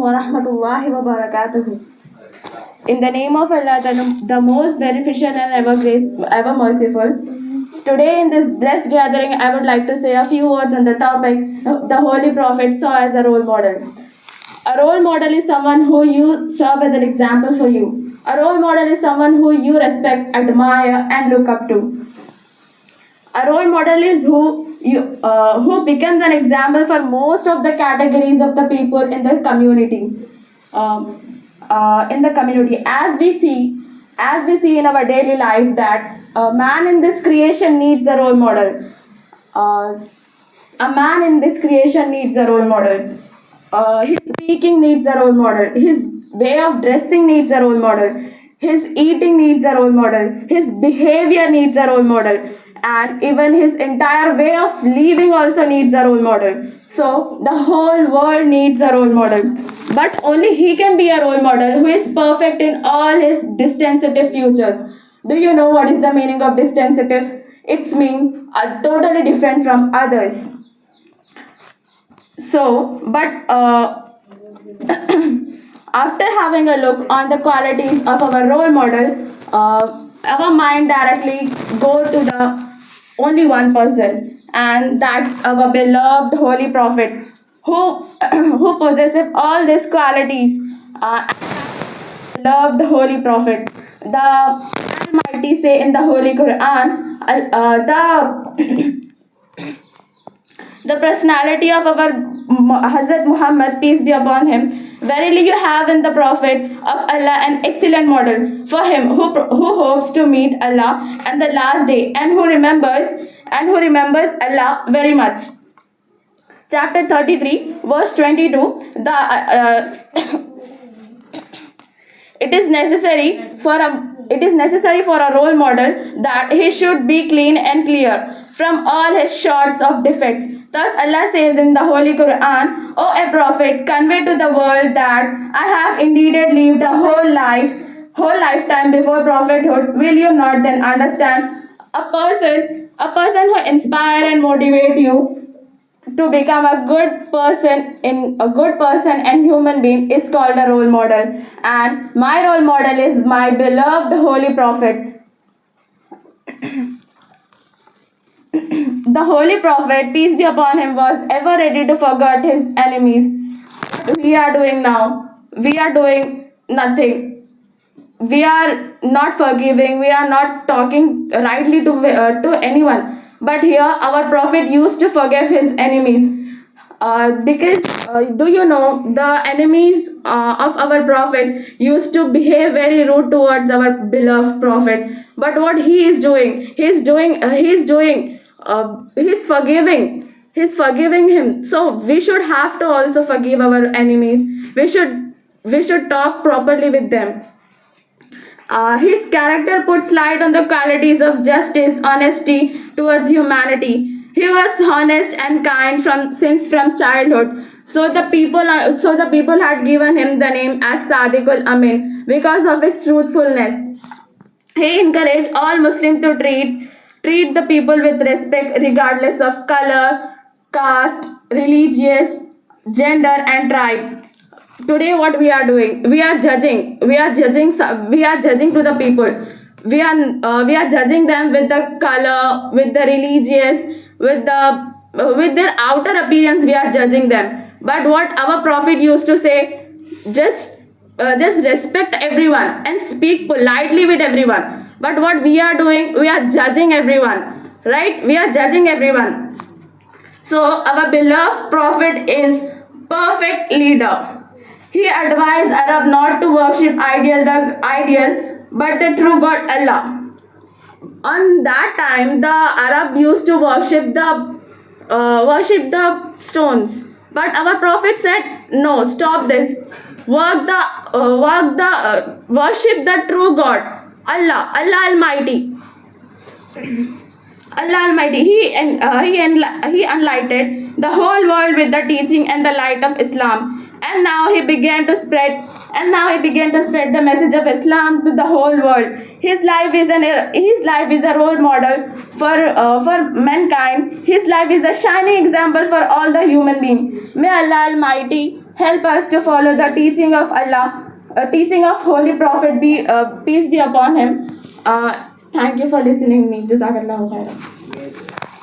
wa rahmatullahi wa barakatuhu. In the name of Allah, the most beneficent and ever merciful. Today, in this blessed gathering, I would like to say a few words on the topic the Holy Prophet saw as a role model. A role model is someone who you serve as an example for you. A role model is someone who you respect, admire, and look up to. A role model is who becomes an example for most of the categories of the people in the community. As we see in our daily life that a man in this creation needs a role model. A man in this creation needs a role model. His speaking needs a role model. His way of dressing needs a role model. His eating needs a role model. His behavior needs a role model. And even his entire way of living also needs a role model. So the whole world needs a role model. But only he can be a role model who is perfect in all his distensitive futures. Do you know what is the meaning of distensitive? It's mean totally different from others. So, but after having a look on the qualities of our role model, our mind directly go to the only one person, and that's our beloved Holy Prophet, who who possesses all these qualities. Beloved Holy Prophet, the Almighty say in the Holy Quran, the personality of our Hazrat Muhammad, peace be upon him. Verily you have in the Prophet of Allah an excellent model for him who hopes to meet Allah and the last day, and who remembers Allah very much. Chapter 33, verse 22. It is necessary for a role model that he should be clean and clear from all his sorts of defects. Thus Allah says in the Holy Quran, O a Prophet, convey to the world that I have indeed lived a whole lifetime before prophethood. Will you not then understand? A person who inspire and motivate you to become a good person and human being is called a role model. And my role model is my beloved Holy Prophet. The Holy Prophet, peace be upon him, was ever ready to forget his enemies. What we are doing now, we are doing nothing. We are not forgiving, we are not talking rightly to anyone. But here our Prophet used to forgive his enemies. Because do you know, the enemies of our Prophet used to behave very rude towards our beloved Prophet. But what he is doing, he's forgiving him. So we should have to also forgive our enemies. We should talk properly with them. His character puts light on the qualities of justice, honesty towards humanity. He was honest and kind from childhood. So the people had given him the name as Sadiqul Amin because of his truthfulness. He encouraged all Muslims to treat the people with respect regardless of color, caste, religious, gender, and tribe. Today what we are doing, we are judging to the people. We are judging them with the color, with the religious, with their outer appearance. We are judging them. But what our Prophet used to say, just respect everyone and speak politely with everyone. But what we are doing, we are judging everyone, right? We are judging everyone. So our beloved Prophet is perfect leader. He advised Arab not to worship ideal, but the true God Allah. On that time, the Arab used to worship the stones. But our Prophet said, no, stop this. Worship the true God, Allah Almighty. Allah Almighty, He enlightened the whole world with the teaching and the light of Islam. And now he began to spread the message of Islam to the whole world. His life is a role model for mankind. His life is a shining example for all the human beings. May Allah Almighty Help us to follow the teaching of Allah, teaching of Holy Prophet, peace be upon him. Thank you for listening me. Jazakallahu khairan.